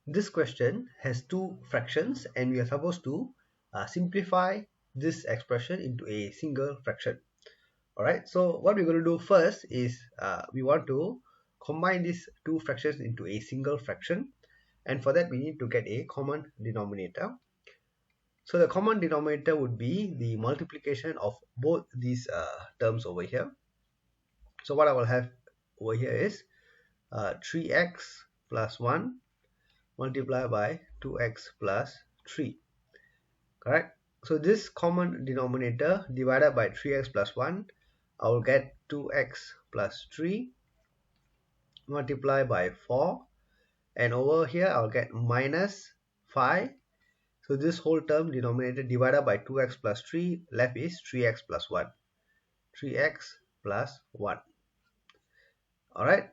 this question has two fractions and we are supposed to simplify this expression into a single fraction. Alright, so what we're going to do first is we want to combine these two fractions into a single fraction, and for that we need to get a common denominator. So the common denominator would be the multiplication of both these terms over here. So what I will have over here is 3x plus 1 multiplied by 2x plus 3, correct? So this common denominator divided by 3x plus 1, I will get 2x plus 3 multiplied by 4, and over here I'll get minus 5. So this whole term denominator divided by 2x plus 3, left is 3x plus 1. 3x plus 1. Alright,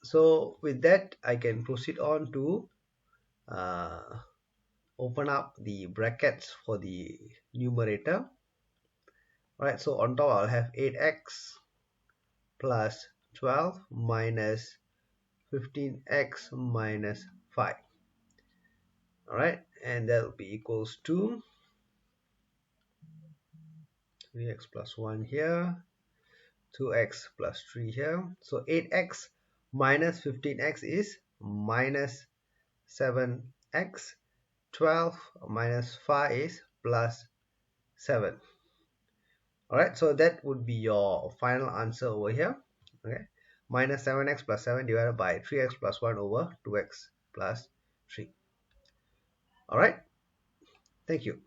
so with that I can proceed on to open up the brackets for the numerator. Alright, so on top I'll have 8x plus 12 minus 15x minus 5. Alright, and that will be equals to 3x plus 1 here, 2x plus 3 here. So 8x minus 15x is minus 7x. 12 minus 5 is plus 7. Alright, so that would be your final answer over here. Okay, minus 7x plus 7 divided by 3x plus 1 over 2x plus 3. Alright, thank you.